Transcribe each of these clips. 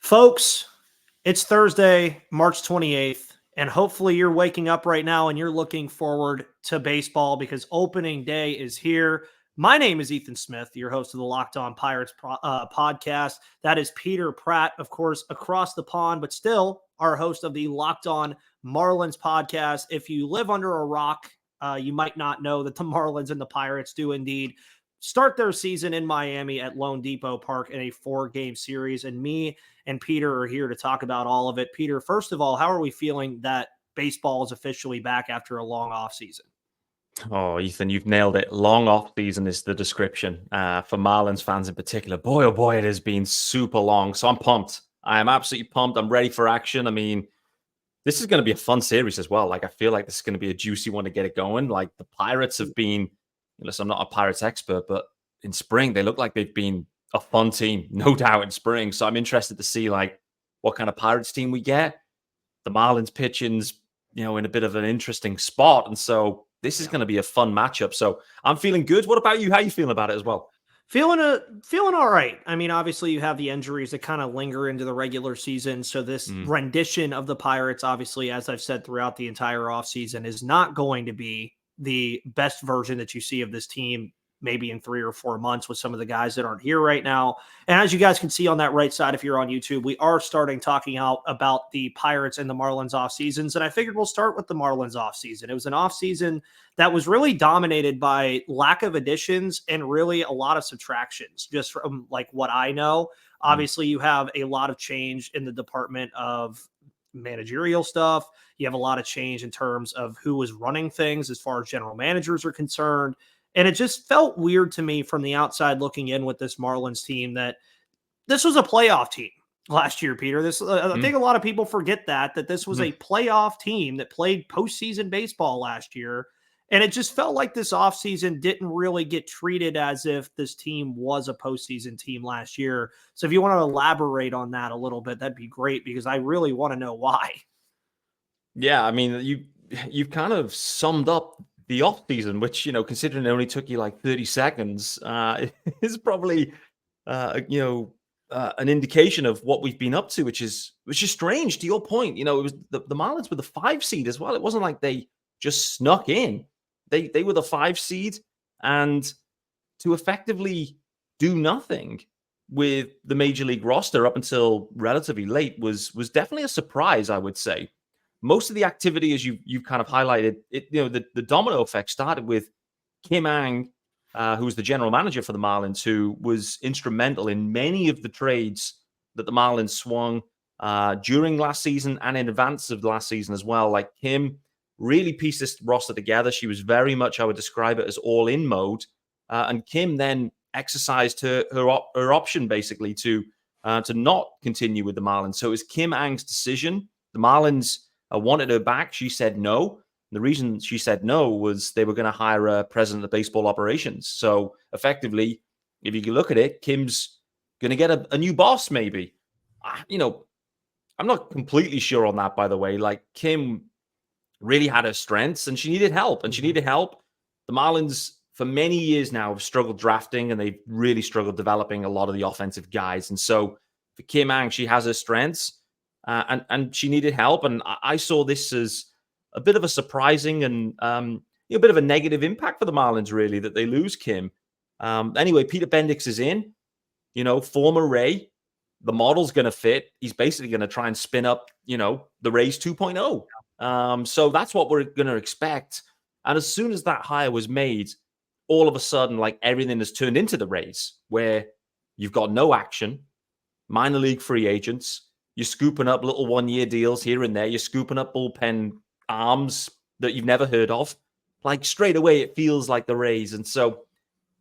Folks, it's Thursday, March 28th, and hopefully you're waking up right now and you're looking forward to baseball because opening day is here. My name is Ethan Smith, your host of the Locked On Pirates podcast. That is Peter Pratt, of course, across the pond, but still our host of the Locked On Marlins podcast. If you live under a rock, you might not know that the Marlins and the Pirates do indeed start their season in Miami at Lone Depot Park in a 4-game series. And me and Peter are here to talk about all of it. Peter, first of all, how are we feeling that baseball is officially back after a long offseason? Oh, Ethan, you've nailed it. Long off season is the description for Marlins fans in particular. Boy, oh boy, it has been super long. So I'm pumped. I am absolutely pumped. I'm ready for action. I mean, this is going to be a fun series as well. Like, I feel like this is going to be a juicy one to get it going. Like, the Pirates have been, listen, I'm not a Pirates expert, but in spring, they look like they've been a fun team, no doubt in spring. So I'm interested to see, like, what kind of Pirates team we get. The Marlins pitching's, in a bit of an interesting spot. And so this is going to be a fun matchup. So I'm feeling good. What about you? How are you feeling about it as well? Feeling all right. I mean, obviously you have the injuries that kind of linger into the regular season. So this rendition of the Pirates, obviously, as I've said throughout the entire offseason, is not going to be the best version that you see of this team maybe in 3 or 4 months with some of the guys that aren't here right now. And as you guys can see on that right side, if you're on YouTube, we are starting talking out about the Pirates and the Marlins off seasons. And I figured we'll start with the Marlins off season. It was an off season that was really dominated by lack of additions and really a lot of subtractions, just from like what I know. Obviously, you have a lot of change in the department of managerial stuff. You have a lot of change in terms of who was running things as far as general managers are concerned. And it just felt weird to me from the outside looking in with this Marlins team that this was a playoff team last year, Peter. I think a lot of people forget that this was a playoff team that played postseason baseball last year. And it just felt like this offseason didn't really get treated as if this team was a postseason team last year. So if you want to elaborate on that a little bit, that'd be great because I really want to know why. Yeah, I mean, you've kind of summed up the off season, which, considering it only took you like 30 seconds, is probably an indication of what we've been up to, which is strange. To your point, it was the Marlins were the 5 seed as well. It wasn't like they just snuck in. They were the 5 seed, and to effectively do nothing with the major league roster up until relatively late was definitely a surprise, I would say. Most of the activity, as you've kind of highlighted, the domino effect started with Kim Ang, who was the general manager for the Marlins, who was instrumental in many of the trades that the Marlins swung during last season and in advance of the last season as well. Like, Kim really pieced this roster together. She was very much, I would describe it as all-in mode. And Kim then exercised her option basically to not continue with the Marlins. So it was Kim Ang's decision. The Marlins wanted her back. She said no. The reason she said no was they were going to hire a president of baseball operations. So effectively, if you can look at it, Kim's going to get a new boss, maybe. I'm not completely sure on that, by the way. Like, Kim really had her strengths and she needed help. And she needed help. The Marlins, for many years now, have struggled drafting and they've really struggled developing a lot of the offensive guys. And so for Kim Ang, she has her strengths. And she needed help. And I saw this as a bit of a surprising and a bit of a negative impact for the Marlins, really, that they lose Kim. Anyway, Peter Bendix is in, former Ray. The model's going to fit. He's basically going to try and spin up, the Rays 2.0. So that's what we're going to expect. And as soon as that hire was made, all of a sudden, like, everything has turned into the Rays, where you've got no action, minor league free agents. You're scooping up little 1-year deals here and there. You're scooping up bullpen arms that you've never heard of. Like, straight away, it feels like the Rays. And so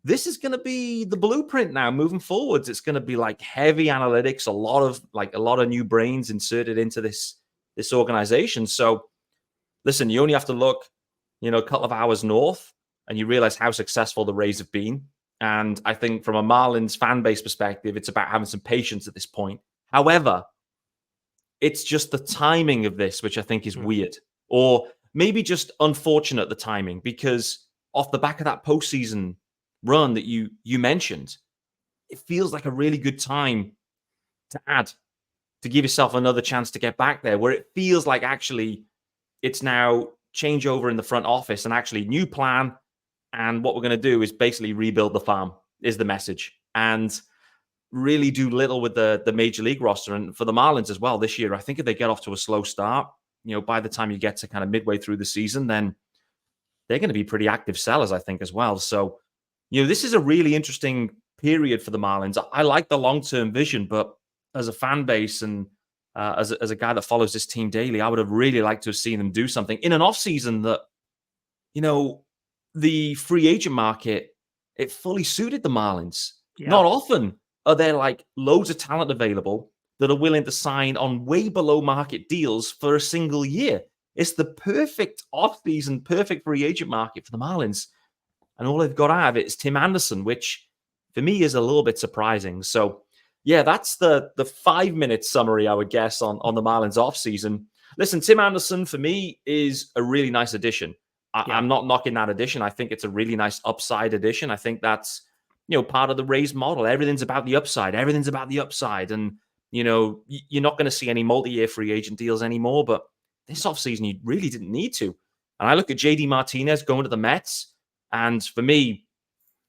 this is going to be the blueprint now moving forwards. It's going to be like heavy analytics, a lot of new brains inserted into this organization. So listen, you only have to look, a couple of hours north and you realize how successful the Rays have been. And I think from a Marlins fan base perspective, it's about having some patience at this point. However, it's just the timing of this, which I think is weird, or maybe just unfortunate, the timing, because off the back of that postseason run that you mentioned, it feels like a really good time to add to give yourself another chance to get back there, where it feels like actually it's now changeover in the front office and actually new plan. And what we're going to do is basically rebuild the farm is the message, and really do little with the major league roster. And for the Marlins as well this year, I think if they get off to a slow start, by the time you get to kind of midway through the season, then they're going to be pretty active sellers, I think, as well. So, this is a really interesting period for the Marlins. I like the long-term vision, but as a fan base and as a guy that follows this team daily, I would have really liked to have seen them do something in an offseason that, the free agent market, it fully suited the Marlins. Yeah. Not often are there like loads of talent available that are willing to sign on way below market deals for a single year. It's the perfect offseason, perfect free agent market for the Marlins. And all they've got out of it is Tim Anderson, which for me is a little bit surprising. So, yeah, that's the 5-minute summary, I would guess, on the Marlins offseason. Listen, Tim Anderson, for me, is a really nice addition. I'm not knocking that addition. I think it's a really nice upside addition. I think that's, part of the Rays model. Everything's about the upside. Everything's about the upside. And, you're not going to see any multi-year free agent deals anymore. But this offseason, you really didn't need to. And I look at JD Martinez going to the Mets. And for me,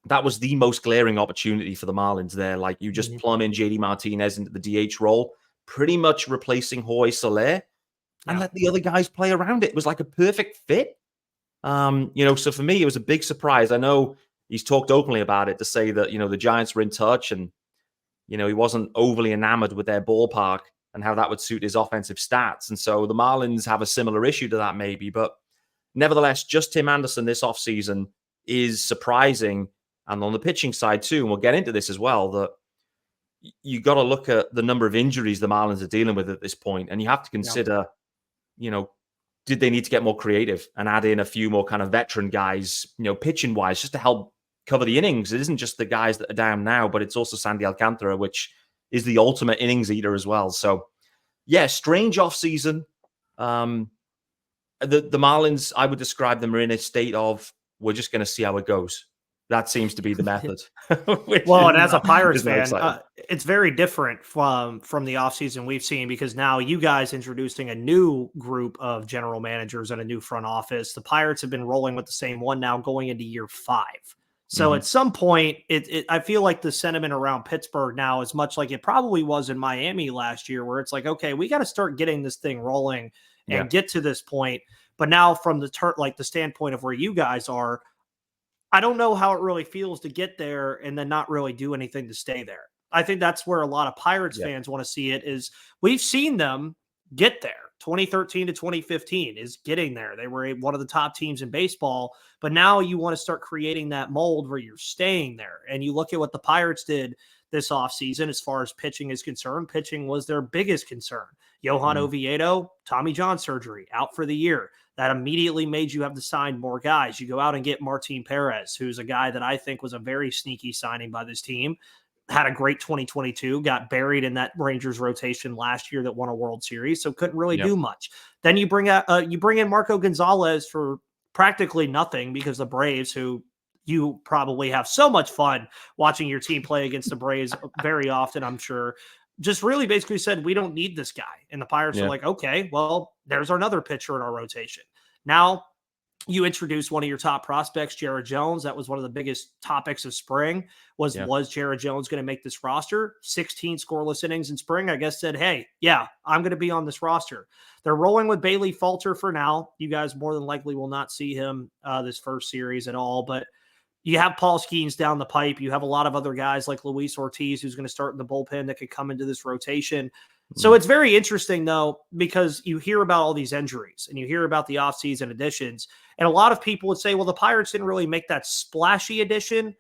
that was the most glaring opportunity for the Marlins there. Like, you just plumb in JD Martinez into the DH role, pretty much replacing Jorge Soler, and let the other guys play around it. It was like a perfect fit. So for me, it was a big surprise. I know he's talked openly about it to say that, the Giants were in touch and, he wasn't overly enamored with their ballpark and how that would suit his offensive stats. And so the Marlins have a similar issue to that maybe. But nevertheless, just Tim Anderson this offseason is surprising. And on the pitching side too, and we'll get into this as well, that you got to look at the number of injuries the Marlins are dealing with at this point. And you have to consider, did they need to get more creative and add in a few more kind of veteran guys, pitching wise, just to help cover the innings? It isn't just the guys that are down now, but it's also Sandy Alcantara, which is the ultimate innings eater as well. So, yeah, strange offseason. The Marlins, I would describe them, are in a state of, we're just going to see how it goes. That seems to be the method. Well, and as a Pirates fan, it's very different from the offseason we've seen, because now you guys introducing a new group of general managers and a new front office. The Pirates have been rolling with the same one now going into year 5. So at some point, I feel like the sentiment around Pittsburgh now is much like it probably was in Miami last year, where it's like, okay, we got to start getting this thing rolling and get to this point. But now from the standpoint of where you guys are, I don't know how it really feels to get there and then not really do anything to stay there. I think that's where a lot of Pirates fans want to see it. Is we've seen them get there. 2013 to 2015 is getting there. They were one of the top teams in baseball, but now you want to start creating that mold where you're staying there. And you look at what the Pirates did this offseason as far as pitching is concerned. Pitching was their biggest concern. Johan Oviedo, Tommy John surgery, out for the year. That immediately made you have to sign more guys. You go out and get Martin Perez, who's a guy that I think was a very sneaky signing by this team. Had a great 2022, got buried in that Rangers rotation last year that won a World Series, so couldn't really do much. Then you bring in Marco Gonzalez for practically nothing, because the Braves, who you probably have so much fun watching your team play against the Braves very often, I'm sure, just really basically said, we don't need this guy. And the Pirates are like, okay, well, there's another pitcher in our rotation. Now you introduce one of your top prospects, Jared Jones. That was one of the biggest topics of spring was Jared Jones going to make this roster? 16 scoreless innings in spring, I guess, said, hey, yeah, I'm going to be on this roster. They're rolling with Bailey Falter for now. You guys more than likely will not see him this first series at all, but you have Paul Skeens down the pipe. You have a lot of other guys like Luis Ortiz, who's going to start in the bullpen, that could come into this rotation. So it's very interesting, though, because you hear about all these injuries and you hear about the offseason additions. And a lot of people would say, well, the Pirates didn't really make that splashy addition,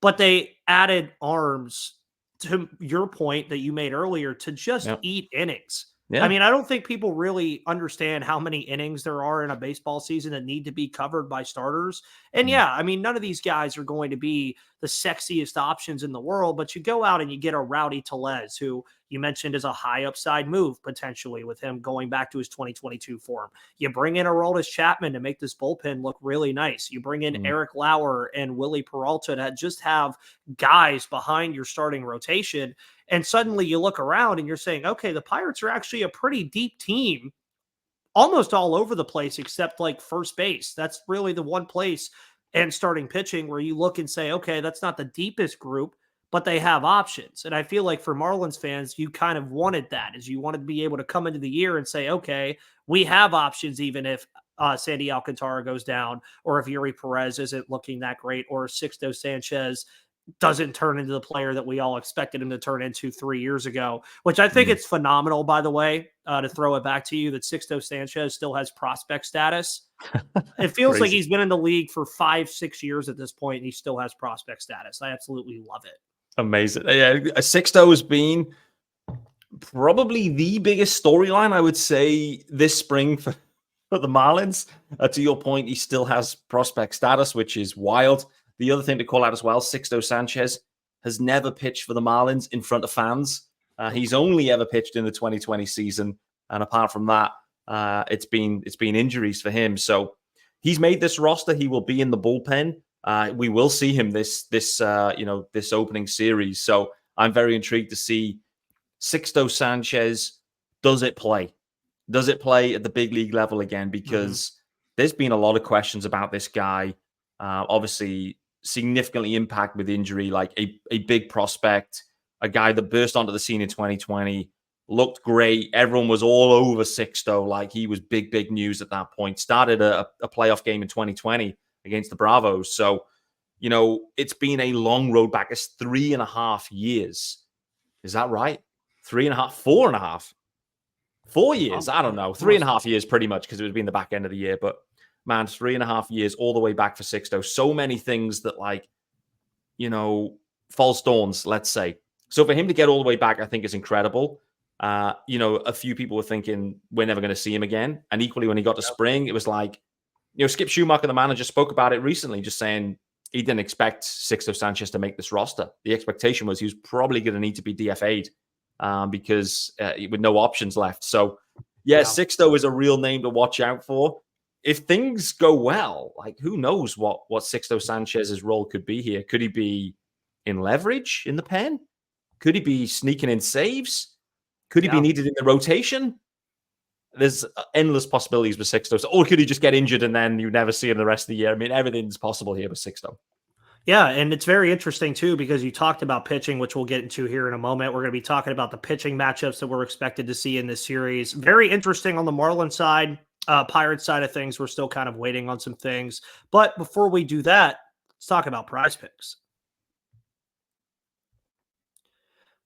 but they added arms, to your point that you made earlier, to just eat innings. I mean, I don't think people really understand how many innings there are in a baseball season that need to be covered by starters. And I mean, none of these guys are going to be the sexiest options in the world, but you go out and you get a Rowdy Tellez, who you mentioned is a high upside move potentially with him going back to his 2022 form. You bring in Aroldis Chapman to make this bullpen look really nice. You bring in Eric Lauer and Willie Peralta to just have guys behind your starting rotation. And suddenly you look around and you're saying, okay, the Pirates are actually a pretty deep team almost all over the place except like first base. That's really the one place, and starting pitching, where you look and say, okay, that's not the deepest group, but they have options. And I feel like for Marlins fans, you kind of wanted that, is you wanted to be able to come into the year and say, okay, we have options, even if Sandy Alcantara goes down, or if Yuri Perez isn't looking that great, or Sixto Sanchez doesn't turn into the player that we all expected him to turn into 3 years ago, which I think it's phenomenal, by the way, to throw it back to you, that Sixto Sanchez still has prospect status. It feels like he's been in the league for 5-6 years at this point, and he still has prospect status. I absolutely love it. Amazing. Yeah, Sixto has been probably the biggest storyline, I would say, this spring for the Marlins. To your point, he still has prospect status, which is wild. The other thing to call out as well, Sixto Sanchez has never pitched for the Marlins in front of fans. He's only ever pitched in the 2020 season, and apart from that, it's been injuries for him. So he's made this roster. He will be in the bullpen. We will see him this opening series. So I'm very intrigued to see Sixto Sanchez. Does it play? Does it play at the big league level again? Because there's been a lot of questions about this guy. Obviously, significantly impacted with injury, like a big prospect, a guy that burst onto the scene in 2020, looked great. Everyone was all over Sixto, like he was big news at that point. Started a playoff game in 2020 against the Bravos. So, it's been a long road back. It's 3.5 years. Is that right? 3.5, 4.5, 4 years. I don't know. 3.5 years pretty much, because it would be in the back end of the year. But man, 3.5 years all the way back for Sixto. So many things that, false dawns, let's say. So for him to get all the way back, I think is incredible. A few people were thinking we're never going to see him again. And equally, when he got to spring, it was like, Skip Schumacher, the manager, spoke about it recently, just saying he didn't expect Sixto Sanchez to make this roster. The expectation was he was probably going to need to be DFA'd because with no options left. So, Sixto is a real name to watch out for. If things go well, who knows what Sixto Sanchez's role could be here? Could he be in leverage in the pen? Could he be sneaking in saves? Could he be needed in the rotation? There's endless possibilities with Sixto. Or could he just get injured and then you never see him the rest of the year? I mean, everything's possible here with Sixto. Yeah, and it's very interesting, too, because you talked about pitching, which we'll get into here in a moment. We're going to be talking about the pitching matchups that we're expected to see in this series. Very interesting on the Marlins side. Pirates side of things, we're still kind of waiting on some things. But before we do that, let's talk about PrizePicks.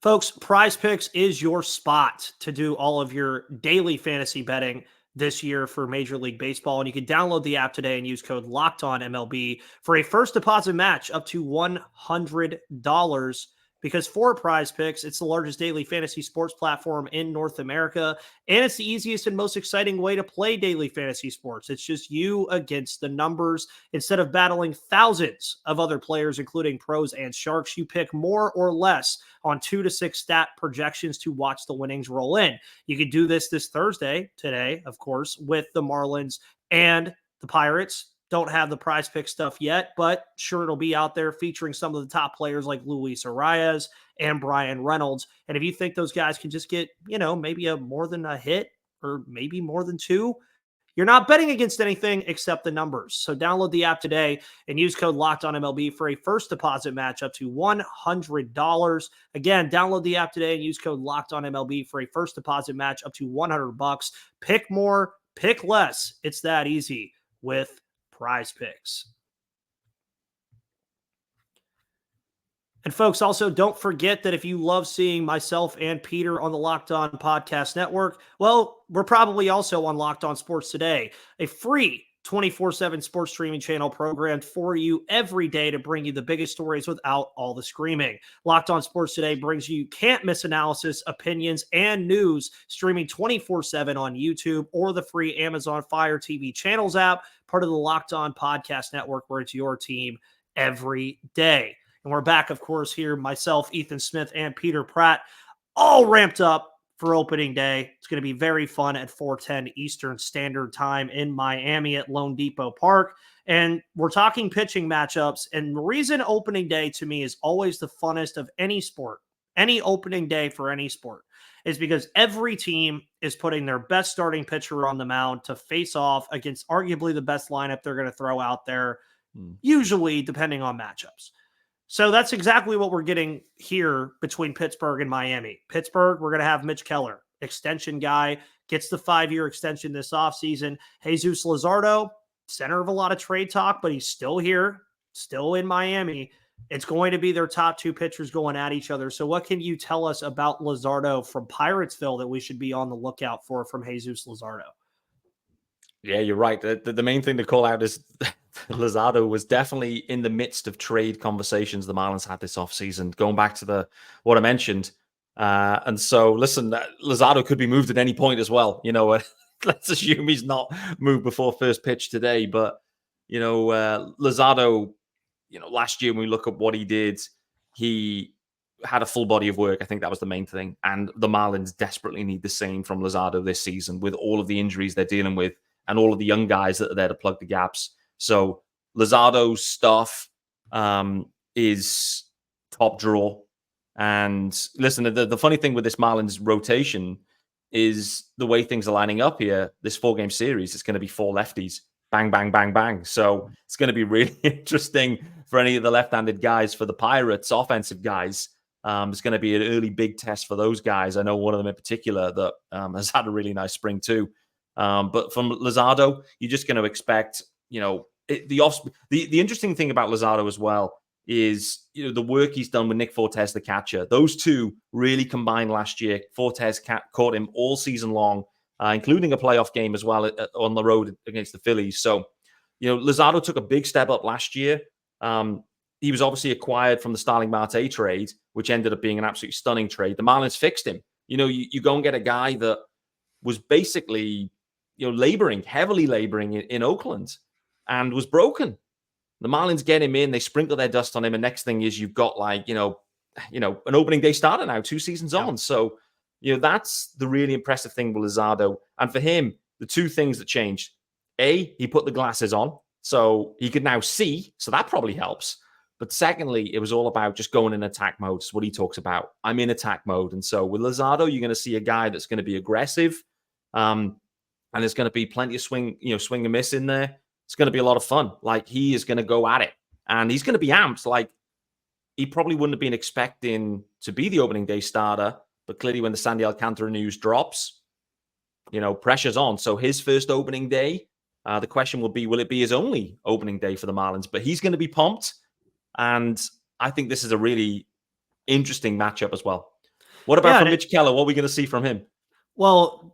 Folks, PrizePicks is your spot to do all of your daily fantasy betting this year for Major League Baseball. And you can download the app today and use code LOCKEDONMLB for a first deposit match up to $100. Because for PrizePicks, it's the largest daily fantasy sports platform in North America, and it's the easiest and most exciting way to play daily fantasy sports. It's just you against the numbers. Instead of battling thousands of other players, including pros and sharks, you pick more or less on 2 to 6 stat projections to watch the winnings roll in. You could do this Thursday, today, of course, with the Marlins and the Pirates. Don't have the PrizePicks stuff yet, but sure, it'll be out there featuring some of the top players like Luis Arias and Brian Reynolds. And if you think those guys can just get, maybe more than a hit or maybe more than 2, you're not betting against anything except the numbers. So download the app today and use code LOCKEDONMLB for a first deposit match up to $100. Again, download the app today and use code LOCKEDONMLB for a first deposit match up to $100. Pick more, pick less. It's that easy with PrizePicks. And folks, also don't forget that if you love seeing myself and Peter on the Locked On Podcast Network, well, we're probably also on Locked On Sports Today, a free 24/7 sports streaming channel programmed for you every day to bring you the biggest stories without all the screaming. Locked On Sports Today brings you can't miss analysis, opinions, and news streaming 24/7 on YouTube or the free Amazon Fire TV channels app, part of the Locked On Podcast Network, where it's your team every day. And we're back, of course, here, myself, Ethan Smith, and Peter Pratt, all ramped up for opening day. It's going to be very fun at 4:10 Eastern Standard Time in Miami at Lone Depot Park. And we're talking pitching matchups. And the reason opening day to me is always the funnest of any sport any opening day for any sport, is because every team is putting their best starting pitcher on the mound to face off against arguably the best lineup they're going to throw out there, usually depending on matchups. So that's exactly what we're getting here between Pittsburgh and Miami. Pittsburgh, we're going to have Mitch Keller, extension guy, gets the 5-year extension this offseason. Jesus Luzardo, center of a lot of trade talk, but he's still here, still in Miami. It's going to be their top two pitchers going at each other. So what can you tell us about Luzardo from Piratesville that we should be on the lookout for from Jesus Luzardo? Yeah, you're right. The main thing to call out is Luzardo was definitely in the midst of trade conversations the Marlins had this offseason, going back to what I mentioned. And so, listen, Luzardo could be moved at any point as well. Let's assume he's not moved before first pitch today. But, Luzardo, last year when we look at what he did, he had a full body of work. I think that was the main thing. And the Marlins desperately need the same from Luzardo this season with all of the injuries they're dealing with and all of the young guys that are there to plug the gaps. So Luzardo's stuff is top draw. And listen, the funny thing with this Marlins rotation is the way things are lining up here. This 4-game series, it's going to be 4 lefties. Bang, bang, bang, bang. So it's going to be really interesting for any of the left-handed guys, for the Pirates, offensive guys. It's going to be an early big test for those guys. I know one of them in particular that has had a really nice spring too. But from Luzardo, you're just going to expect, the interesting thing about Luzardo as well is, the work he's done with Nick Fortes, the catcher. Those two really combined last year. Fortes caught him all season long, including a playoff game as well on the road against the Phillies. So, Luzardo took a big step up last year. He was obviously acquired from the Starling Marte trade, which ended up being an absolutely stunning trade. The Marlins fixed him. You go and get a guy that was basically, heavily laboring in Oakland and was broken. The Marlins get him in, they sprinkle their dust on him, and next thing is you've got an opening day starter now, 2 seasons on. So, that's the really impressive thing with Luzardo. And for him, the two things that changed. A, he put the glasses on, so he could now see, so that probably helps. But secondly, it was all about just going in attack mode. It's what he talks about. I'm in attack mode. And so with Luzardo, you're going to see a guy that's going to be aggressive. And there's going to be plenty of swing and miss in there. It's going to be a lot of fun. Like, he is going to go at it. And he's going to be amped. Like, he probably wouldn't have been expecting to be the opening day starter. But clearly when the Sandy Alcantara news drops, pressure's on. So his first opening day, the question will be, will it be his only opening day for the Marlins? But he's going to be pumped. And I think this is a really interesting matchup as well. What about from Mitch Keller? What are we going to see from him? Well,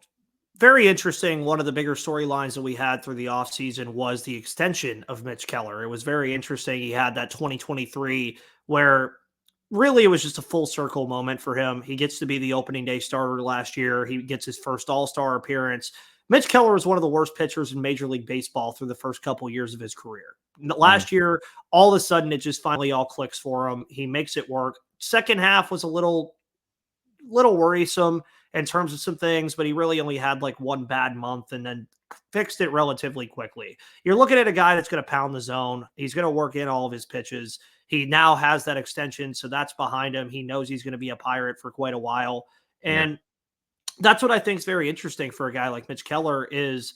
very interesting. One of the bigger storylines that we had through the offseason was the extension of Mitch Keller. It was very interesting. He had that 2023 where really it was just a full circle moment for him. He gets to be the opening day starter last year. He gets his first All-Star appearance. Mitch Keller was one of the worst pitchers in Major League Baseball through the first couple of years of his career. Last year, all of a sudden, it just finally all clicks for him. He makes it work. Second half was a little worrisome in terms of some things, but he really only had like one bad month and then fixed it relatively quickly. You're looking at a guy that's going to pound the zone. He's going to work in all of his pitches. He now has that extension, so that's behind him. He knows he's going to be a Pirate for quite a while. And that's what I think is very interesting for a guy like Mitch Keller is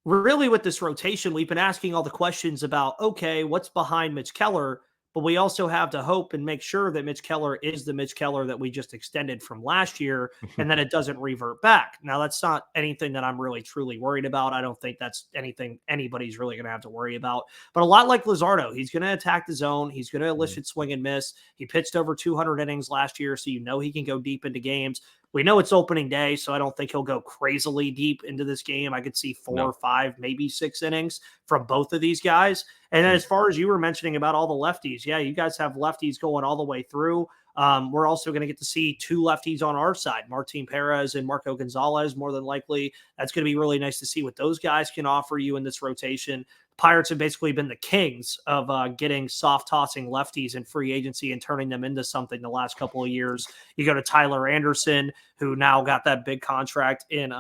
really with this rotation, we've been asking all the questions about, okay, what's behind Mitch Keller? But we also have to hope and make sure that Mitch Keller is the Mitch Keller that we just extended from last year and that it doesn't revert back. Now, that's not anything that I'm really truly worried about. I don't think that's anything anybody's really going to have to worry about. But a lot like Luzardo, he's going to attack the zone. He's going to elicit swing and miss. He pitched over 200 innings last year, so he can go deep into games. We know it's opening day, so I don't think he'll go crazily deep into this game. I could see 4 or 5, maybe 6 innings from both of these guys. And then as far as you were mentioning about all the lefties, you guys have lefties going all the way through. We're also going to get to see 2 lefties on our side, Martin Perez and Marco Gonzalez, more than likely. That's going to be really nice to see what those guys can offer you in this rotation. Pirates have basically been the kings of getting soft tossing lefties in free agency and turning them into something the last couple of years. You go to Tyler Anderson, who now got that big contract in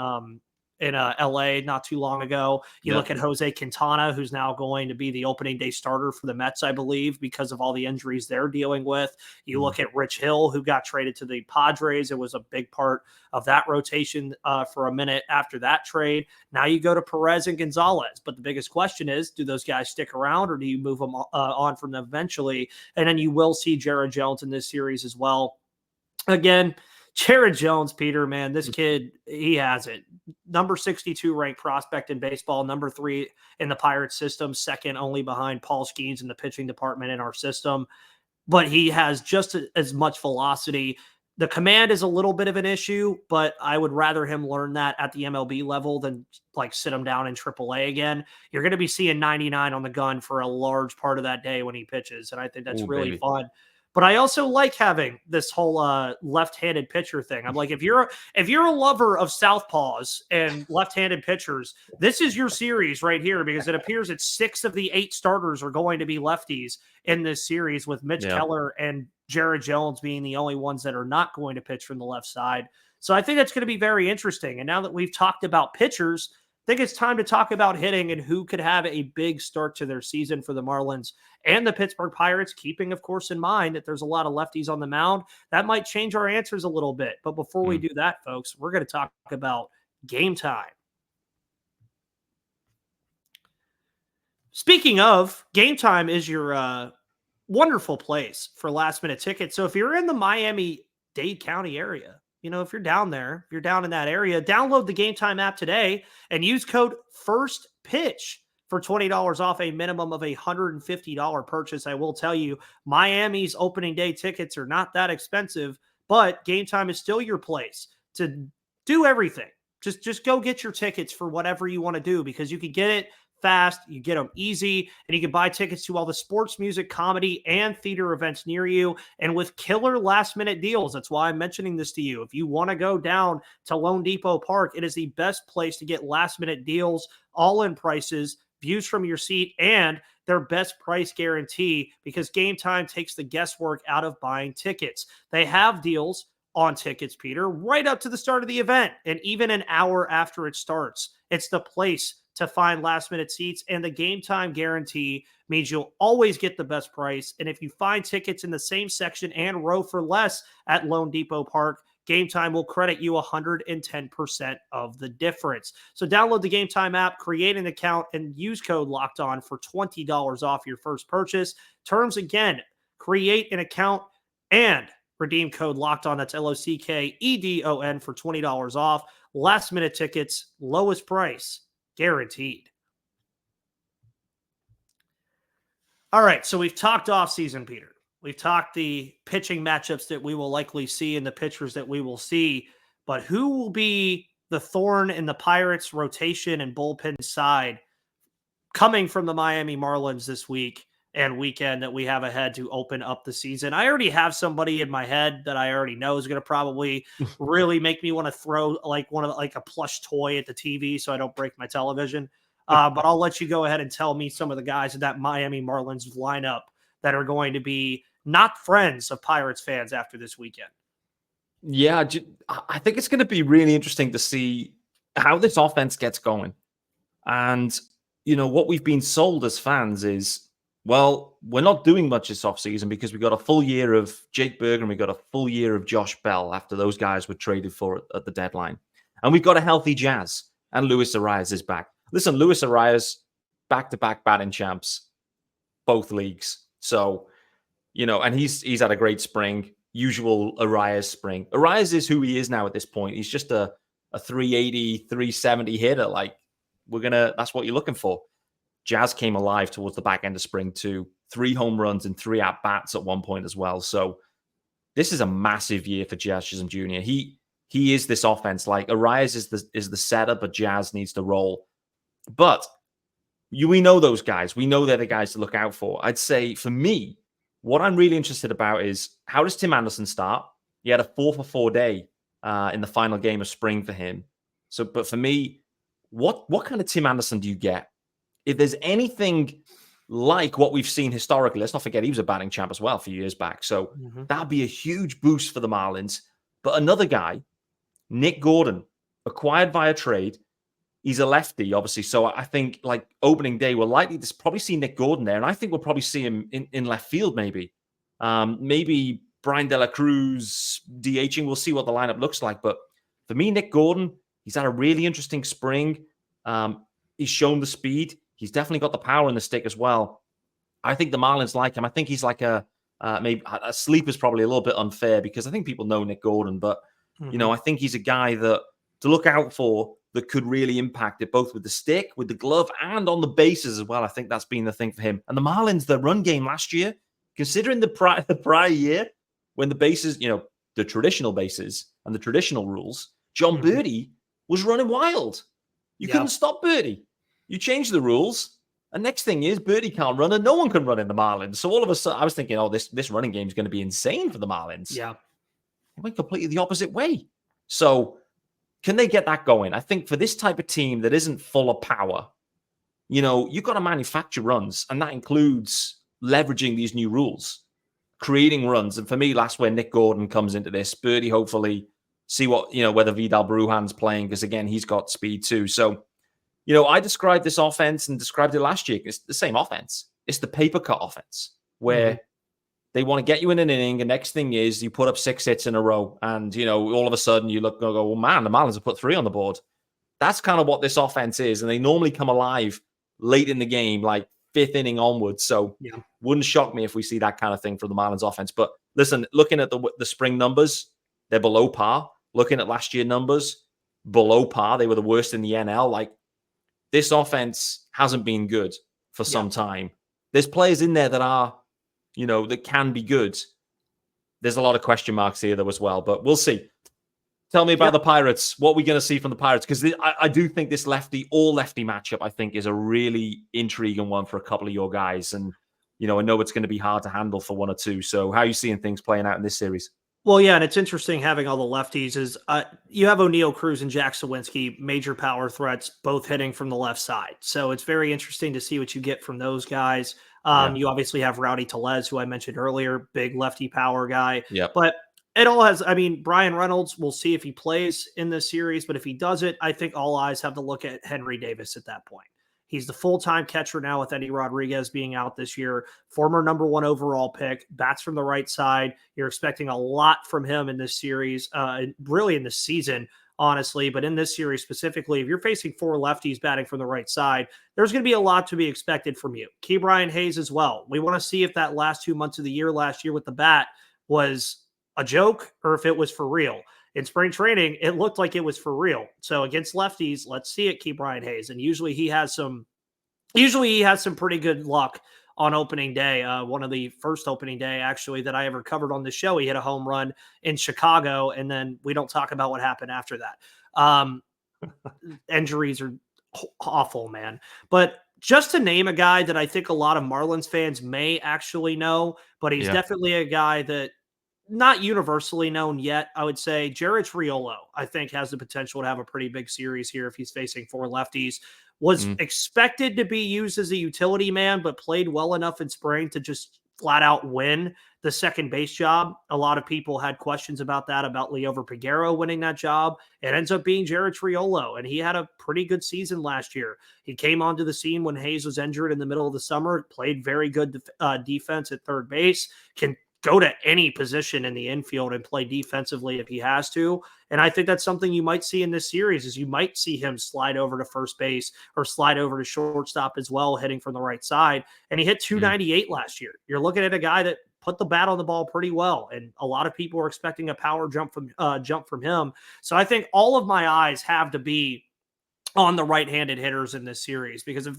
in LA not too long ago. You look at Jose Quintana, who's now going to be the opening day starter for the Mets, I believe, because of all the injuries they're dealing with. You look at Rich Hill, who got traded to the Padres. It was a big part of that rotation for a minute after that trade. Now you go to Perez and Gonzalez. But the biggest question is, do those guys stick around, or do you move them on from them eventually? And then you will see Jared Jones in this series as well. Again, Jared Jones, Peter, man, this kid, he has it. Number 62 ranked prospect in baseball, number 3 in the Pirates system, second only behind Paul Skeens in the pitching department in our system. But he has just as much velocity. The command is a little bit of an issue, but I would rather him learn that at the MLB level than like sit him down in AAA again. You're going to be seeing 99 on the gun for a large part of that day when he pitches, and I think that's really fun. But I also like having this whole left-handed pitcher thing. I'm like, if you're a lover of southpaws and left-handed pitchers, this is your series right here, because it appears that 6 of the 8 starters are going to be lefties in this series, with Mitch Keller and Jared Jones being the only ones that are not going to pitch from the left side. So I think that's going to be very interesting. And now that we've talked about pitchers, I think it's time to talk about hitting and who could have a big start to their season for the Marlins and the Pittsburgh Pirates, keeping, of course, in mind that there's a lot of lefties on the mound. That might change our answers a little bit. But before we do that, folks, we're going to talk about Gametime. Speaking of, Gametime is your wonderful place for last-minute tickets. So if you're in the Miami-Dade County area, if you're down there, if you're down in that area, download the Gametime app today and use code FIRSTPITCH for $20 off a minimum of $150 purchase. I will tell you, Miami's opening day tickets are not that expensive, but Gametime is still your place to do everything. Just go get your tickets for whatever you want to do, because you can get it fast, you get them easy, and you can buy tickets to all the sports, music, comedy, and theater events near you, and with killer last-minute deals. That's why I'm mentioning this to you. If you want to go down to Lone Depot Park, it is the best place to get last-minute deals, all-in prices, views from your seat, and their best price guarantee, because Gametime takes the guesswork out of buying tickets. They have deals on tickets, Peter, right up to the start of the event, and even an hour after it starts. It's the place to find last-minute seats, and the Gametime guarantee means you'll always get the best price. And if you find tickets in the same section and row for less at Lone Depot Park, Gametime will credit you 110% of the difference. So download the Gametime app, create an account, and use code LOCKEDON for $20 off your first purchase. Terms again, create an account and redeem code LOCKEDON. That's LOCKEDON for $20 off. Last-minute tickets, lowest price guaranteed. All right, so we've talked offseason, Peter. We've talked the pitching matchups that we will likely see and the pitchers that we will see, but who will be the thorn in the Pirates' rotation and bullpen side coming from the Miami Marlins this week and weekend that we have ahead to open up the season? I already have somebody in my head that I already know is going to probably really make me want to throw like a plush toy at the TV so I don't break my television. But I'll let you go ahead and tell me some of the guys in that Miami Marlins lineup that are going to be not friends of Pirates fans after this weekend. Yeah, I think it's going to be really interesting to see how this offense gets going. And, what we've been sold as fans is, well, we're not doing much this offseason because we got a full year of Jake Berger and we got a full year of Josh Bell after those guys were traded for at the deadline. And we've got a healthy Jazz, and Luis Arias is back. Listen, Luis Arias, back-to-back batting champs, both leagues. So, and he's had a great spring, usual Arias spring. Arias is who he is now at this point. He's just a 380, 370 hitter. Like, that's what you're looking for. Jazz came alive towards the back end of spring too. 3 home runs and 3 at-bats at one point as well. So this is a massive year for Jazz Chisholm Jr. He is this offense. Like, Arias is the setup, but Jazz needs to roll. But we know those guys. We know they're the guys to look out for. I'd say for me, what I'm really interested about is, how does Tim Anderson start? He had a 4-for-4 day in the final game of spring for him. So, but for me, what kind of Tim Anderson do you get? If there's anything like what we've seen historically, let's not forget he was a batting champ as well a few years back. So that'd be a huge boost for the Marlins. But another guy, Nick Gordon, acquired via trade, he's a lefty, obviously. So I think like opening day, we're likely to probably see Nick Gordon there. And I think we'll probably see him in left field, maybe. Maybe Brian De La Cruz DHing. We'll see what the lineup looks like. But for me, Nick Gordon, he's had a really interesting spring. He's shown the speed. He's definitely got the power in the stick as well. I think the Marlins like him. I think he's like maybe a sleeper is probably a little bit unfair because I think people know Nick Gordon, but I think he's a guy that to look out for that could really impact it both with the stick, with the glove, and on the bases as well. I think that's been the thing for him. And the Marlins, the run game last year, considering the prior year when the bases, the traditional bases and the traditional rules, John Birdie was running wild. You couldn't stop Birdie. You changed the rules. And next thing is Birdie can't run and no one can run in the Marlins. So all of a sudden, I was thinking, this running game is going to be insane for the Marlins. Yeah. It went completely the opposite way. So can they get that going? I think for this type of team that isn't full of power, you've got to manufacture runs. And that includes leveraging these new rules, creating runs. And for me, that's where Nick Gordon comes into this. Birdie, hopefully, see what, whether Vidal Brujan's playing, because again, he's got speed too. So, I described this offense and described it last year. It's the same offense. It's the paper cut offense where they want to get you in an inning. The next thing is you put up 6 hits in a row. And, all of a sudden you look and go, well, man, the Marlins have put 3 on the board. That's kind of what this offense is. And they normally come alive late in the game, like 5th inning onwards. So wouldn't shock me if we see that kind of thing from the Marlins offense. But listen, looking at the spring numbers, they're below par. Looking at last year numbers, below par. They were the worst in the NL. Like, this offense hasn't been good for some time. There's players in there that are, that can be good. There's a lot of question marks here, though, as well. But we'll see. Tell me about the Pirates. What are we going to see from the Pirates? Because I do think this all-lefty matchup, I think, is a really intriguing one for a couple of your guys. And, I know it's going to be hard to handle for one or two. So how are you seeing things playing out in this series? Well, yeah, and it's interesting having all the lefties is you have O'Neill Cruz and Jack Sawinski, major power threats, both hitting from the left side. So it's very interesting to see what you get from those guys. You obviously have Rowdy Tellez, who I mentioned earlier, big lefty power guy. But it all has, Brian Reynolds, we'll see if he plays in this series, but if he doesn't, I think all eyes have to look at Henry Davis at that point. He's the full-time catcher now with Eddie Rodriguez being out this year, former number 1 overall pick, bats from the right side. You're expecting a lot from him in this series, really in this season, honestly. But in this series specifically, if you're facing 4 lefties batting from the right side, there's going to be a lot to be expected from you. Ke'Bryan Hayes as well. We want to see if that last 2 months of the year last year with the bat was a joke or if it was for real. In spring training, it looked like it was for real. So against lefties, let's see it, Ke'Bryan Hayes. And usually he has some pretty good luck on opening day. One of the first opening day, actually, that I ever covered on the show, he hit a home run in Chicago, and then we don't talk about what happened after that. Injuries are awful, man. But just to name a guy that I think a lot of Marlins fans may actually know, but he's definitely a guy that not universally known yet, I would say. Jared Triolo, I think, has the potential to have a pretty big series here if he's facing 4 lefties. Was expected to be used as a utility man, but played well enough in spring to just flat out win the second base job. A lot of people had questions about that, about Leover Peguero winning that job. It ends up being Jared Triolo, and he had a pretty good season last year. He came onto the scene when Hayes was injured in the middle of the summer, played very good defense at third base, can go to any position in the infield and play defensively if he has to. And I think that's something you might see in this series is you might see him slide over to first base or slide over to shortstop as well, hitting from the right side. And he hit 298 last year. You're looking at a guy that put the bat on the ball pretty well. And a lot of people are expecting a power jump from him. So I think all of my eyes have to be on the right-handed hitters in this series, because if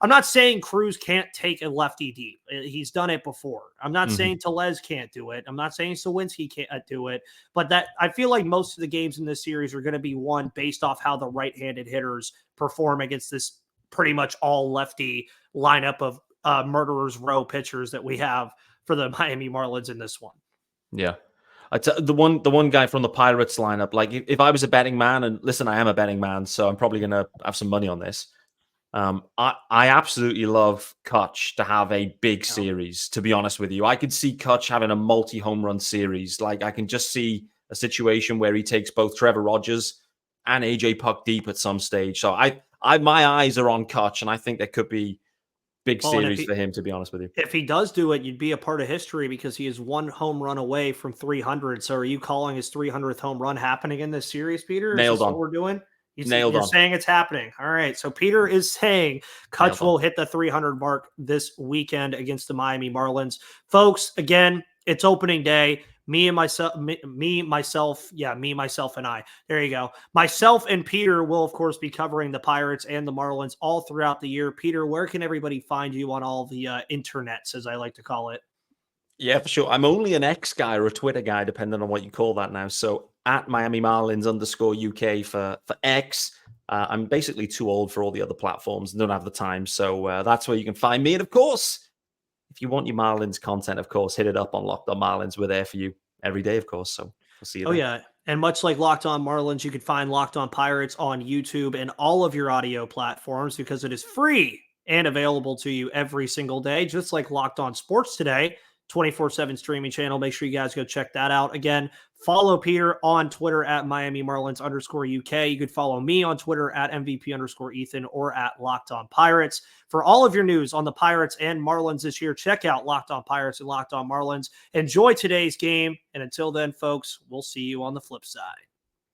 I'm not saying Cruz can't take a lefty deep. He's done it before. I'm not saying Tellez can't do it. I'm not saying Sawinski can't do it. But that I feel like most of the games in this series are going to be won based off how the right-handed hitters perform against this pretty much all lefty lineup of murderers row pitchers that we have for the Miami Marlins in this one. Yeah. The one guy from the Pirates lineup, like if I was a betting man, and listen, I am a betting man, so I'm probably going to have some money on this. I absolutely love Kutch to have a big series, to be honest with you. I could see Kutch having a multi-home run series. Like, I can just see a situation where he takes both Trevor Rogers and AJ Puck deep at some stage. So my eyes are on Kutch, and I think there could be big series for him, to be honest with you. If he does do it, you'd be a part of history because he is one home run away from 300. So are you calling his 300th home run happening in this series, Peter? Nailed is this on. what we're doing? You're saying it's happening. All right. So Peter is saying Kutch will hit the 300 mark this weekend against the Miami Marlins. Folks, again, it's opening day. Myself, and I. There you go. Myself and Peter will, of course, be covering the Pirates and the Marlins all throughout the year. Peter, where can everybody find you on all the internets, as I like to call it? Yeah, for sure. I'm only an X guy or a Twitter guy, depending on what you call that now. So at Miami Marlins _UK for X. I'm basically too old for all the other platforms and don't have the time. So that's where you can find me. And of course, if you want your Marlins content, of course, hit it up on Locked On Marlins. We're there for you every day, of course. So we'll see you there. Yeah. And much like Locked On Marlins, you can find Locked On Pirates on YouTube and all of your audio platforms because it is free and available to you every single day, just like Locked On Sports Today, 24/7 streaming channel. Make sure you guys go check that out. Again, follow Peter on Twitter at Miami Marlins _UK. You could follow me on Twitter at MVP _Ethan or at Locked On Pirates. For all of your news on the Pirates and Marlins this year, check out Locked On Pirates and Locked On Marlins. Enjoy today's game. And until then, folks, we'll see you on the flip side.